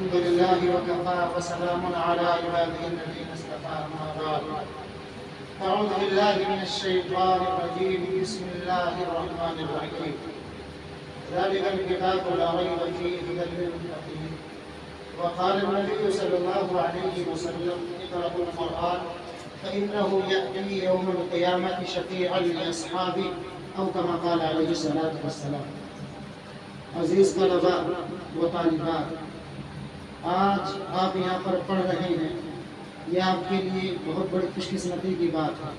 الحمد لله وكفى وسلام على عباده الذين اصطفى أما بعد أعوذ بالله من الشيطان الرجيم بسم الله الرحمن الرحيم ذلك الكتاب لا ريب فيه هدى للمتقين وقال النبي صلى الله عليه وسلم اقرأوا القرآن فإنه يأتي يوم القيامة شفيعا لأصحابه أو كما قال عليه الصلاة والسلام. عزیز طلباء و طالبات، آج آپ یہاں پر پڑھ رہے ہیں، یہ آپ کے لیے بہت بڑی خوش قسمتی کی بات ہے،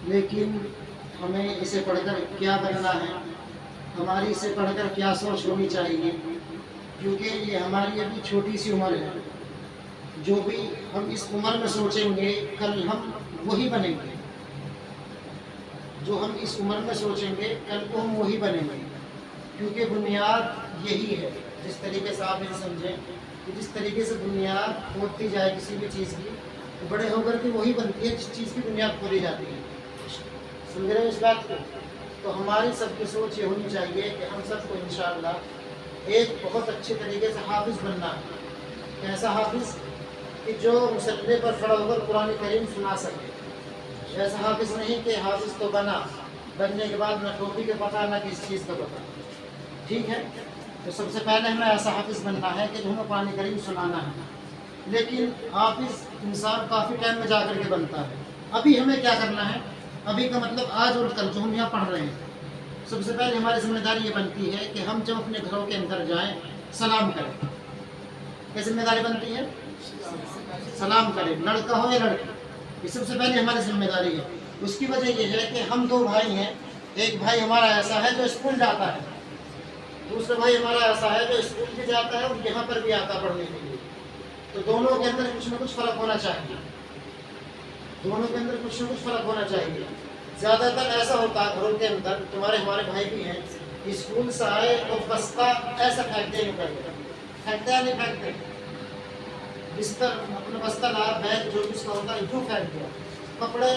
لیکن ہمیں اسے پڑھ کر کیا کرنا ہے، ہماری اسے پڑھ کر کیا سوچ ہونی چاہیے، کیونکہ یہ ہماری ابھی چھوٹی سی عمر ہے. جو بھی ہم اس عمر میں سوچیں گے کل ہم وہی بنیں گے. جو ہم اس عمر میں سوچیں گے کل کو ہم وہی بنیں گے، کیونکہ بنیاد یہی ہے. جس طریقے سے آپ یہ سمجھیں کہ جس طریقے سے بنیاد کھودتی جائے کسی بھی چیز کی تو بڑے ہو کر کے وہی بنتی ہے جس چیز کی بنیاد کھودی جاتی ہے. سمجھ رہے ہیں اس بات کو؟ تو ہماری سب کی سوچ یہ ہونی چاہیے کہ ہم سب کو انشاءاللہ ایک بہت اچھے طریقے سے حافظ بننا ہے. ایسا حافظ کہ جو مصلی پر کھڑا ہو کر قرآن کریم سنا سکے. ایسا حافظ نہیں کہ حافظ تو بننے کے بعد نہ ٹوپی کا پتہ نہ کسی چیز کا پتہ. ٹھیک ہے، تو سب سے پہلے ہمیں ایسا حافظ بننا ہے کہ جو ہمیں قرآن کریم سنانا ہے. لیکن حافظ انسان کافی ٹائم میں جا کر کے بنتا ہے. ابھی ہمیں کیا کرنا ہے؟ ابھی کا مطلب آج اور کل جو ہم یہاں پڑھ رہے ہیں، سب سے پہلے ہماری ذمہ داری یہ بنتی ہے کہ ہم جب اپنے گھروں کے اندر جائیں سلام کریں. کیا ذمہ داری بنتی ہے؟ سلام کریں، لڑکا ہو یا لڑکی. یہ سب سے پہلے ہماری ذمہ داری ہے. اس کی وجہ یہ ہے کہ ہم دو بھائی ہیں. ایک بھائی ہمارا ایسا ہے جو اسکول جاتا ہے، دوسرا بھائی ہمارا ایسا ہے جو اسکول بھی جاتا ہے اور یہاں پر بھی آتا ہے پڑھنے کے لیے. تو دونوں کے اندر کچھ نہ کچھ فرق ہونا چاہیے. دونوں کے اندر کچھ نہ کچھ فرق ہونا چاہیے. زیادہ تر ایسا ہوتا ہے گھروں کے اندر، ہمارے بھائی بھی ہیں، اسکول سے آئے تو بستہ ایسا پھینکتے نہیں کرتے. پھینکتے یا نہیں پھینکتے؟ بستر اپنا بستہ لا، بیگ جو بھی اس کا ہوتا ہے جو پھینک دیا. کپڑے،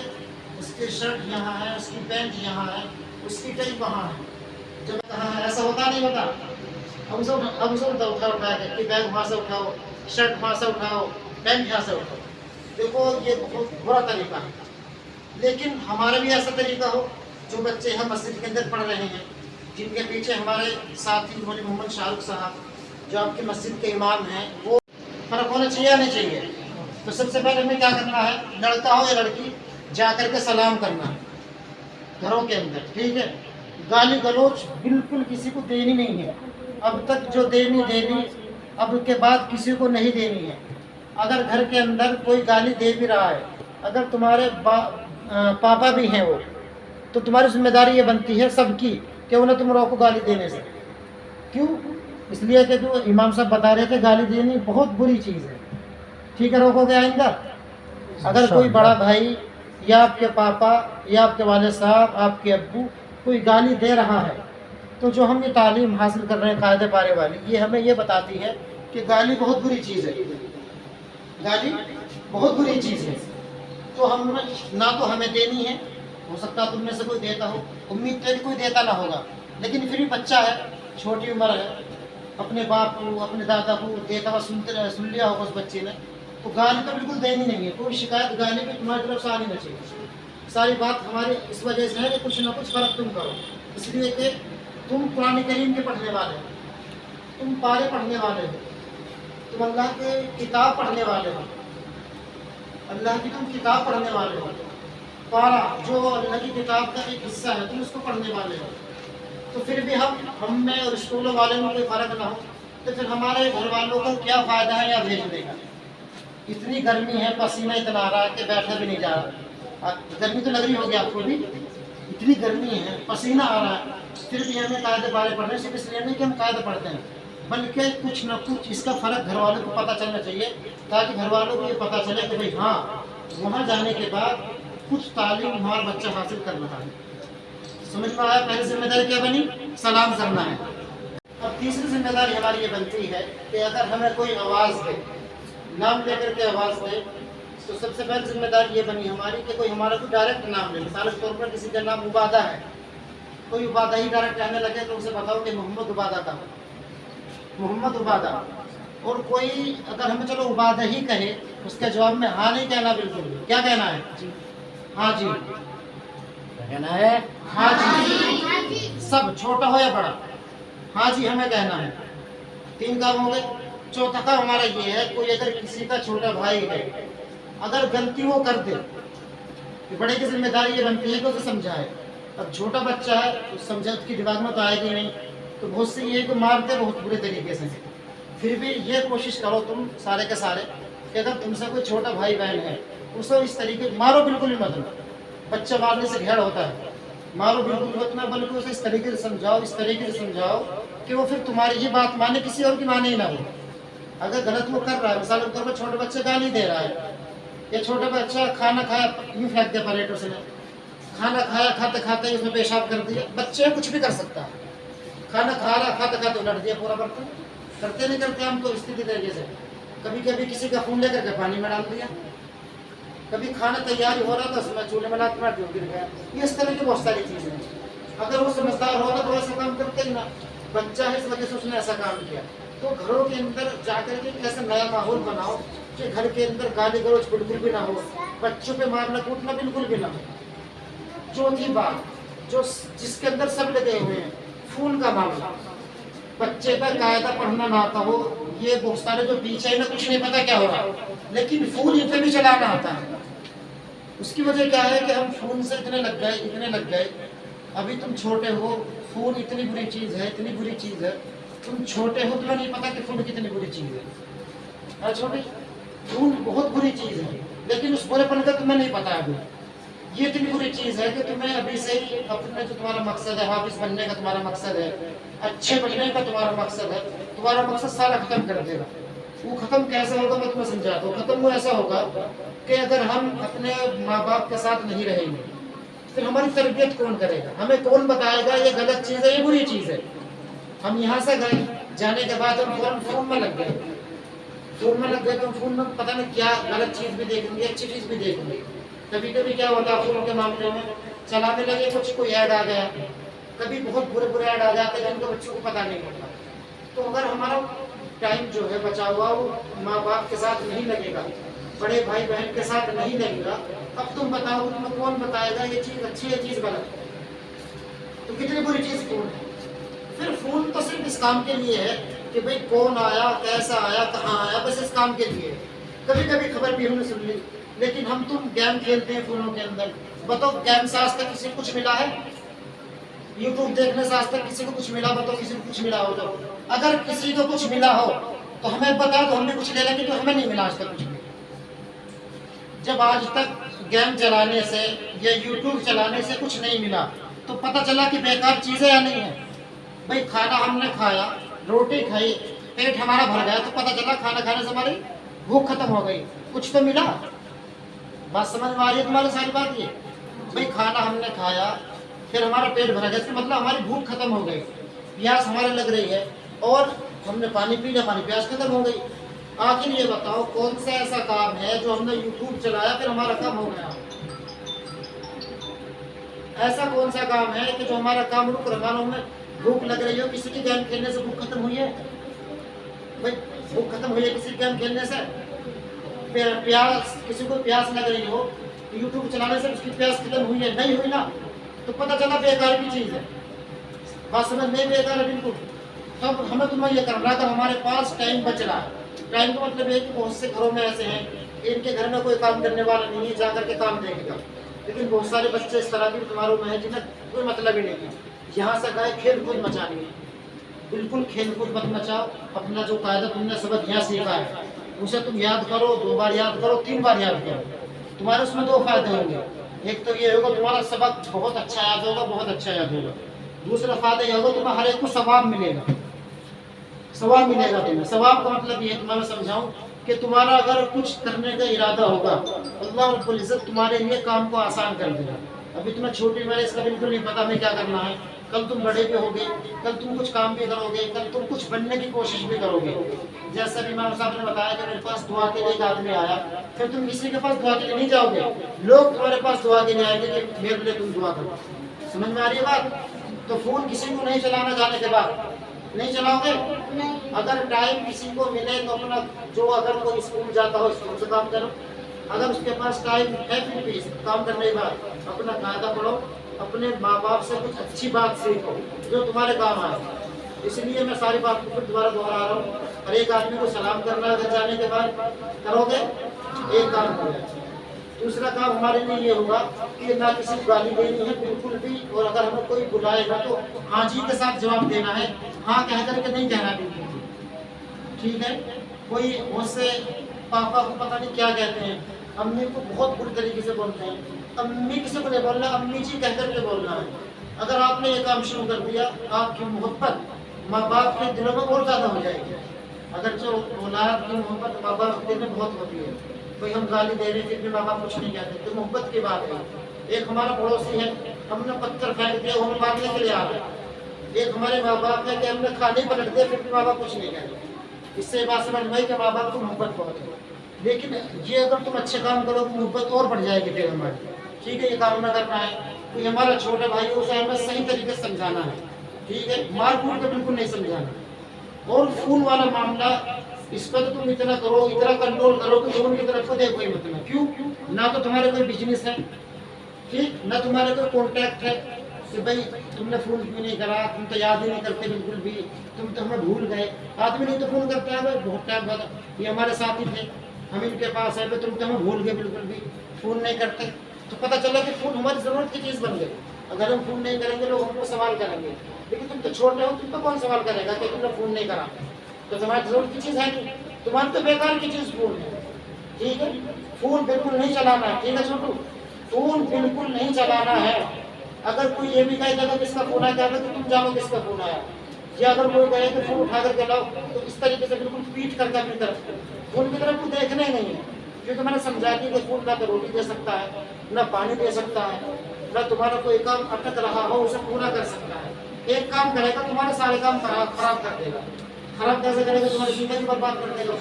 اس کی شرٹ یہاں ہے، اس کی پینٹ یہاں ہے، اس کی ٹائی وہاں ہے. جب کہاں ہے ایسا ہوتا نہیں ہوتا؟ اب اسے اٹھا کے بیگ وہاں سے اٹھاؤ، شرٹ وہاں سے اٹھاؤ، پینٹ یہاں سے اٹھاؤ. دیکھو یہ بہت برا طریقہ ہے. لیکن ہمارا بھی ایسا طریقہ ہو. جو بچے ہم مسجد کے اندر پڑھ رہے ہیں، جن کے پیچھے ہمارے ساتھی مولوی محمد شاہ رخ صاحب جو آپ کی مسجد کے امام ہیں، وہ فرق ہونا چاہیے یا نہیں چاہیے؟ تو سب سے پہلے ہمیں کیا کرنا ہے؟ لڑکا ہو یا لڑکی، جا کر کے سلام کرنا ہے گھروں کے اندر. ٹھیک ہے، گالی گلوچ بالکل کسی کو دینی نہیں ہے. اب تک جو دینی، اب کے بعد کسی کو نہیں دینی ہے. اگر گھر کے اندر کوئی گالی دے بھی رہا ہے، اگر تمہارے پاپا بھی ہیں وہ، تو تمہاری ذمہ داری یہ بنتی ہے سب کی کہ انہیں تم روکو گالی دینے سے. کیوں؟ اس لیے کہ جو امام صاحب بتا رہے تھے گالی دینی بہت بری چیز ہے. ٹھیک ہے، روکو گے آئندہ؟ اگر کوئی بڑا بھائی یا آپ کے پاپا یا آپ کے والد صاحب، آپ کے ابو کوئی گالی دے رہا ہے، تو جو ہم یہ تعلیم حاصل کر رہے ہیں قاعدے پارے والی، یہ ہمیں یہ بتاتی ہے کہ گالی بہت بری چیز ہے. گالی بہت بری چیز ہے. تو ہم نہ تو ہمیں دینی ہے. ہو سکتا ہے تم میں سے کوئی دیتا ہو، امید تو کوئی دیتا نہ ہوگا، لیکن پھر بھی بچہ ہے، چھوٹی عمر ہے، اپنے باپ کو اپنے دادا کو دیتا ہوا سن لیا ہوگا اس بچے نے، تو گالی تو بالکل دینی نہیں ہے. کوئی شکایت گالی پہ تمہاری طرف سے آنی نہ چاہیے. ساری بات ہماری اس وجہ سے ہے کہ کچھ نہ کچھ فرق تم کرو. اس لیے کہ تم قرآن کریم کے پڑھنے والے ہو، تم پارے پڑھنے والے ہو، تم اللہ کے کتاب پڑھنے والے ہو، اللہ کی تم کتاب پڑھنے والے ہو. پارا جو اللہ کی کتاب کا ایک حصہ ہے، تم اس کو پڑھنے والے ہو. تو پھر بھی ہم میں اور اسکولوں والے میں کوئی فرق نہ ہو، تو پھر ہمارے گھر والوں کو کیا فائدہ ہے یا بھیجنے کا؟ اتنی گرمی ہے، پسینہ اتنا آ رہا ہے کہ بیٹھا بھی نہیں جا رہا. گرمی تو لگ رہی ہوگی آپ کو بھی. اتنی گرمی ہے، پسینہ آ رہا ہے، پھر بھی ہمیں قاعدے بارے پڑھ رہے ہیں. صرف اس لیے نہیں کہ ہم قاعدے پڑھتے ہیں، بلکہ کچھ نہ کچھ اس کا فرق گھر والوں کو پتہ چلنا چاہیے، تاکہ گھر والوں کو یہ پتہ چلے کہ بھائی ہاں، وہاں جانے کے بعد کچھ تعلیم ہمارا بچہ حاصل کر رہا ہے. سمجھ میں آیا؟ پہلی ذمہ داری کیا بنی؟ سلام کرنا ہے. اب تیسری ذمہ داری ہماری یہ بنتی ہے کہ اگر ہمیں کوئی آواز دے، نام لے کر کے آواز دے، تو سب سے پہلی ذمہ داری یہ بنی ہماری کہ کوئی ہمارا کوئی ڈائریکٹ نام لے. مثال کے طور پر کسی کا نام عبادہ ہے، کوئی عبادہ ہی ڈائریکٹ کہنے لگے تو اسے بتاؤ کہ محمد عبادہ کا، محمد عبادہ. اور کوئی اگر ہمیں چلو عبادہ ہی کہے اس کے جواب میں ہاں نہیں کہنا بالکل بھی. کیا کہنا ہے؟ ہاں جی. کیا کہنا ہے؟ ہاں جی. سب چھوٹا ہو یا بڑا ہاں جی ہمیں کہنا ہے. 3 کام ہو گئے. چوتھا کام ہمارا یہ ہے کوئی اگر کسی کا چھوٹا بھائی ہے اگر غلطی وہ کر دے کہ بڑے کی ذمہ داری یہ بنتی ہے کہ اسے سمجھائے. اب چھوٹا بچہ ہے تو سمجھا اس کی دماغ میں تو آئے گی نہیں تو بہت سے یہ کو مارتے بہت برے طریقے سے. پھر بھی یہ کوشش کرو تم سارے کے سارے کہ اگر تم سے کوئی چھوٹا بھائی بہن ہے اسے اس طریقے مارو بالکل بھی مت. بچہ مارنے سے گھیڑ ہوتا ہے. مارو بالکل مت نہ بلکہ اسے اس طریقے سے سمجھاؤ اس طریقے سے سمجھاؤ کہ وہ پھر تمہاری ہی بات مانے کسی اور کی مانے ہی نہ ہو. اگر غلط وہ کر رہا ہے مثال کے طور پر چھوٹے بچے گالی دے رہا ہے یا چھوٹا بچہ کھانا کھایا یوں پھینک دیا پلیٹ اس نے کھانا کھایا کھاتے کھاتے اس میں پیشاب کر دیا. بچے کچھ بھی کر سکتا ہے. کھانا کھا رہا کھاتے کھاتے الٹ دیا پورا برتن. کرتے نہیں کرتے ہم تو استھتی طریقے سے. کبھی کبھی کسی کا خون لے کر کے پانی میں ڈال دیا. کبھی کھانا تیار ہو رہا تھا اس میں چولہے میں لات مار گر گیا. یہ اس طرح کی بہت ساری چیزیں ہیں. اگر وہ سمجھدار ہوگا تو ایسا کام کرتے ہی نہ. بچہ ہے اس وجہ سے اس نے ایسا کام کیا. تو گھروں کے اندر جا کر کے ایسا نیا ماحول بناؤ کہ گھر کے اندر گالی گلوچ بالکل بھی نہ ہو. بچوں پہ مارنا کوٹنا بالکل بھی نہ ہو. چوتھی بات جو جس کے اندر سب لگے ہوئے ہیں فون کا معاملہ. بچے کا قاعدہ پڑھنا نہ آتا ہو یہ بہت سارے جو پیچھے ہے نا کچھ نہیں پتا کیا ہو رہا لیکن فون اتنے بھی چلانا آتا ہے. اس کی وجہ کیا ہے کہ ہم فون سے اتنے لگ گئے. ابھی تم چھوٹے ہو فون اتنی بری چیز ہے اتنی بری چیز ہے. تم چھوٹے ہو تمہیں نہیں پتا کہ فون کتنی بری چیز ہے. چھوٹے فون بہت بری چیز ہے لیکن اس برے پن کا تمہیں نہیں پتا ابھی. یہ اتنی بری چیز ہے کہ تمہیں ابھی سے ہی اپنے جو تمہارا مقصد ہے حافظ بننے کا تمہارا مقصد ہے اچھے بننے کا تمہارا مقصد ہے تمہارا مقصد سارا ختم کر دے گا. وہ ختم کیسے ہوگا میں تمہیں سمجھاتا ہوں. ختم وہ ایسا ہوگا کہ اگر ہم اپنے ماں باپ کے ساتھ نہیں رہیں گے پھر ہماری تربیت کون کرے گا. ہمیں کون بتائے گا یہ غلط چیز ہے یہ بری چیز ہے. ہم یہاں سے گئے جانے کے بعد ہم فون میں لگ گئے تو فون میں پتہ نہیں کیا غلط چیز بھی دیکھیں گے اچھی چیز بھی دیکھیں گے. کبھی کبھی کیا ہوتا ہے فون کے معاملے میں چلانے لگے کچھ کوئی ایڈ آ گیا. کبھی بہت برے ایڈ آ جاتے ہیں جن کو بچوں کو پتہ نہیں ہوتا. تو اگر ہمارا ٹائم جو ہے بچا ہوا وہ ماں باپ کے ساتھ نہیں لگے گا بڑے بھائی بہن کے ساتھ نہیں لگے گا اب تم بتاؤ تمہیں کون بتائے گا یہ چیز اچھی ہے چیز غلط ہے. تو کتنی بری چیز فون ہے. پھر فون تو صرف اس کام کے لیے ہے کہ بھئی کون آیا کیسا آیا کہاں آیا بس اس کام کے لیے. کبھی کبھی خبر بھی ہم نے سن لی لیکن ہم تم گیم کھیلتے ہیں فونوں کے اندر. بتاؤ گیم سے آج تک کسی کو کچھ ملا ہے؟ یوٹیوب دیکھنے سے آج تک کسی کو کچھ ملا؟ بتاؤ کسی کو کچھ ملا ہو تو اگر کسی کو کچھ ملا ہو تو ہمیں بتا تو ہم بھی کچھ لے لیں گے. تو ہمیں نہیں ملا آج تک کچھ بھی. جب آج تک گیم چلانے سے یا یوٹیوب چلانے سے کچھ نہیں ملا تو پتہ چلا کہ بیکار چیزیں یا نہیں ہے. بھئی کھانا ہم نے کھایا روٹی کھائی پیٹ ہمارا بھر گیا تو پتہ چلا کھانا کھانے سے ہماری بھوک ختم ہو گئی. کچھ تو ملا. بات سمجھ میں آ رہی ہے تمہاری ساری بات. یہ بھئی کھانا ہم نے کھایا پھر ہمارا پیٹ بھرا گیا اس کا مطلب ہماری بھوک ختم ہو گئی. پیاس ہمارے لگ رہی ہے اور ہم نے پانی پی لیا ہماری پیاس ختم ہو گئی. آخر یہ بتاؤ کون سا ایسا کام ہے جو ہم نے یوٹیوب چلایا پھر ہمارا کام ہو گیا؟ ایسا کون سا کام ہے کہ جو ہمارا کام رک رہا ہے؟ ہمیں بھوک لگ رہی ہو کسی کی گیم کھیلنے سے بھوک ختم ہوئی ہے؟ بھائی بھوک ختم ہوئی ہے کسی گیم کھیلنے سے؟ پیاس کسی کو پیاس لگ رہی ہو یوٹیوب چلانے سے اس کی پیاس ختم ہوئی ہے؟ نہیں ہوئی نا. تو پتہ چلا بیکار کی چیز ہے. بات سمجھ نہیں بیکار ہے بالکل. تب ہمیں تمہیں یہ کرنا ہے کہ ہمارے پاس ٹائم بچ رہا ہے. ٹائم کا مطلب ہے کہ بہت سے گھروں میں ایسے ہیں ان کے گھر میں کوئی کام کرنے والا نہیں ہے جا کر کے کام دیکھے گا. لیکن بہت سارے بچے اس طرح بھی تمہاروں میں ہیں جنہیں کوئی مطلب ہی نہیں ہے. یہاں سے گئے کھیل کود مچانی ہے. بالکل کھیل کود مت مچاؤ. اپنا جو قاعدہ تم نے سبق یہاں سیکھا ہے اسے تم یاد کرو 2 بار یاد کرو 3 بار یاد کرو. تمہارے اس میں 2 فائدے ہوں گے. ایک تو یہ ہوگا تمہارا سبق بہت اچھا یاد ہوگا بہت اچھا یاد ہوگا. دوسرا فائدہ یہ ہوگا تمہیں ہر ایک کو ثواب ملے گا. ثواب ملے گا تمہیں. ثواب کا مطلب یہ ہے تمہیں میں سمجھاؤں کہ تمہارا اگر کچھ کرنے کا ارادہ ہوگا اللہ رب العزت تمہارے لیے کام کو آسان کر دے گا. ابھی تمہیں چھوٹی میں اس کا بالکل نہیں پتا ہمیں کیا کرنا ہے. کل تم بڑے بھی ہوگے کل تم کچھ کام بھی کرو گے کل تم کچھ بننے کی کوشش بھی کرو گے. جیسا بھی امام صاحب نے بتایا کہ میرے پاس دعا کے لیے ایک آدمی آیا پھر تم کسی کے پاس دعا کے لیے نہیں جاؤ گے. لوگ تمہارے پاس دعا کے لیے آئیں گے کہ میرے لیے تم دعا کرو. سمجھ میں آ رہی ہے بات؟ تو فون کسی کو نہیں چلانا جانے کے بعد نہیں چلاؤ گے اگر ٹائم کسی کو ملے تو اپنا جو اگر کوئی اسکول جاتا ہو اسکول سے کام کرو، اگر اس کے پاس ٹائم ہے پھر بھی کام کرنے کے بعد اپنا قاعدہ پڑھو، اپنے ماں باپ سے کچھ اچھی بات سیکھو جو تمہارے کام آئے۔ اس لیے میں ساری بات کو پھر دوبارہ دوہرا رہا ہوں، ہر ایک آدمی کو سلام کرنا اگر جانے کے بعد کرو گے ایک کام کرو گے۔ دوسرا کام ہمارے لیے یہ ہوگا کہ نہ کسی کو گالی دینی ہے بالکل بھی، اور اگر ہمیں کوئی بلائے گا تو ہاں جی کے ساتھ جواب دینا ہے، ہاں کہہ کر کے نہیں کہنا بالکل بھی، ٹھیک ہے؟ کوئی مجھ سے پاپا کو پتہ نہیں کیا کہتے ہیں، امی کو بہت بری طریقے سے بولتے ہیں، امی کسی کو نہیں بولنا، امی جی کہہ کر کے بولنا ہے۔ اگر آپ نے یہ کام شروع کر دیا آپ کی محبت ماں باپ کے دلوں میں اور زیادہ ہو جائے گی۔ اگر جو اولاد کی محبت ماں باپ کے دل میں بہت ہوتی ہے، کوئی ہم گالی دے رہے پھر بھی ماں باپ کچھ نہیں کہتے تو محبت کی بات ہے۔ ایک ہمارا پڑوسی ہے، ہم نے پتھر پھینک دیا وہ ہمیں مارنے کے لیے آ رہا ہے، ایک ہمارے ماں باپ ہے کہ ہم نے کھانے پلٹ دیا پھر بھی ماں باپ کچھ نہیں کہتے۔ اس سے بات سمجھ میں آئی کہ ماں باپ کو محبت بہت ہے، لیکن یہ اگر تم اچھے کام کرو تو محبت اور بڑھ جائے گی پھر ہماری، ٹھیک ہے؟ یہ کام نہ کرنا ہے، کوئی ہمارا چھوٹا بھائی ہے اسے ہمیں صحیح طریقے سے سمجھانا ہے، ٹھیک ہے؟ مار کوٹ کے بالکل نہیں سمجھانا۔ اور فون والا معاملہ اس پر تم اتنا کرو، اتنا کنٹرول کرو کہ ان کی طرف کو دیکھو ہی مت نہ، کیوں؟ نہ تو تمہارے کوئی بزنس ہے، ٹھیک، نہ تمہارے کوئی کانٹیکٹ ہے کہ بھائی تم نے فون کیوں نہیں کرا، تم تو یاد ہی نہیں کرتے بالکل بھی، تم تو ہمیں بھول گئے۔ آدمی نہیں تو فون کرتا ہے بھائی بہت ٹائم بعد، یہ ہمارے ساتھی تھے ہم ان کے پاس ہے، تم تو ہمیں بھول گئے بالکل بھی، فون نہیں کرتے، تو پتہ چلا کہ فون ہماری ضرورت کی چیز بن گئی۔ اگر ہم فون نہیں کریں گے لوگ ہم کو سوال کریں گے، لیکن تم تو چھوٹے ہو، تم تو کون سوال کرے گا کہ تم نے فون نہیں کرا، تو تمہاری ضرورت کی چیز ہے نہیں، تمہاری تو بیکار کی چیز فون ہے، ٹھیک ہے؟ فون بالکل نہیں چلانا ہے، ٹھیک ہے چھوٹو؟ فون بالکل نہیں چلانا ہے۔ اگر کوئی یہ بھی کہے گا کس کا فون آیا تو تم جانو کس کا فون آیا، یا اگر کوئی کہے کہ فون اٹھا کر کے لاؤ تو اس طریقے سے بالکل پیٹ کر کے اپنی طرف فون کی طرف کو دیکھنا ہی نہیں ہے، کیونکہ میں نے سمجھا دیا کہ فون نہ تو روٹی دے سکتا ہے، نہ پانی دے سکتا ہے، نہ تمہارا کوئی کام اٹک رہا ہو اسے پورا کر سکتا ہے۔ ایک کام کرے گا تمہارے سارے کام خراب کر دے گا۔ خراب کیسے کرے گا؟ تمہاری زندگی برباد کر دے گا،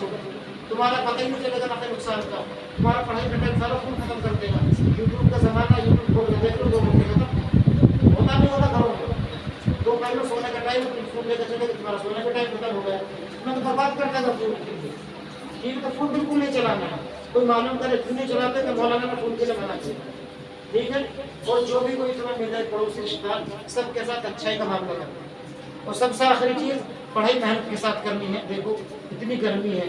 تمہارا پتہ ہی نہیں چلے گا نفع نقصان کا، تمہارا پڑھائی لکھائی سارا فون ختم کر دے گا۔ یوٹیوب کا زمانہ، یوٹیوب کھول کے دیکھ لو 2 گھنٹے ختم ہوتا نہیں ہوتا گھروں میں، تو پہلے سونے کا ٹائم فون لے کے چلے گا، تمہارا سونے کا ٹائم ختم ہو گیا، میں تو برباد کر دے گا فون، ٹھیک ہے؟ تو فون بالکل نہیں چلانا ہے۔ کوئی معلوم کرے کیوں نہیں چلاتے کہ مولانا نے فون کے لیے منع کیا، ٹھیک ہے؟ اور جو بھی کوئی تمہیں مل جائے پڑوسی رشتہ دار سب کے ساتھ اچھائی کا معاملہ کرنا، اور سب سے آخری چیز پڑھائی محنت کے ساتھ کرنی ہے۔ دیکھو اتنی گرمی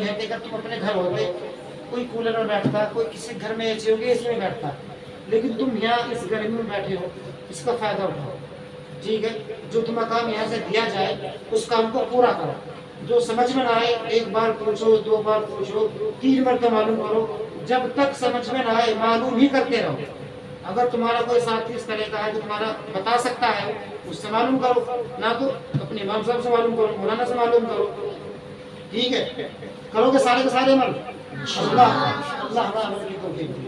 ہے کہ اگر تم اپنے گھر ہوتے کوئی کولر میں بیٹھتا، کوئی کسی گھر میں اے سی ہوگی اے سی میں بیٹھتا، لیکن تم یہاں اس گرمی میں بیٹھے ہو، اس کا فائدہ اٹھاؤ، ٹھیک ہے؟ جو تمہیں کام یہاں سے دیا جائے اس کام کو پورا کرو، جو سمجھ میں نہ آئے 1 بار پوچھو، 2 بار پوچھو، 3 مرتبہ معلوم کرو، جب تک سمجھ میں نہ آئے معلوم ہی کرتے رہو۔ اگر تمہارا کوئی ساتھی اس طرح کا ہے جو تمہارا بتا سکتا ہے اس سے معلوم کرو، نہ تو اپنے امام صاحب سے معلوم کرو، مولانا سے معلوم کرو، ٹھیک ہے؟ کرو گے سارے کے سارے عمل، اللہ ہمارا عمل کی توفیق دے۔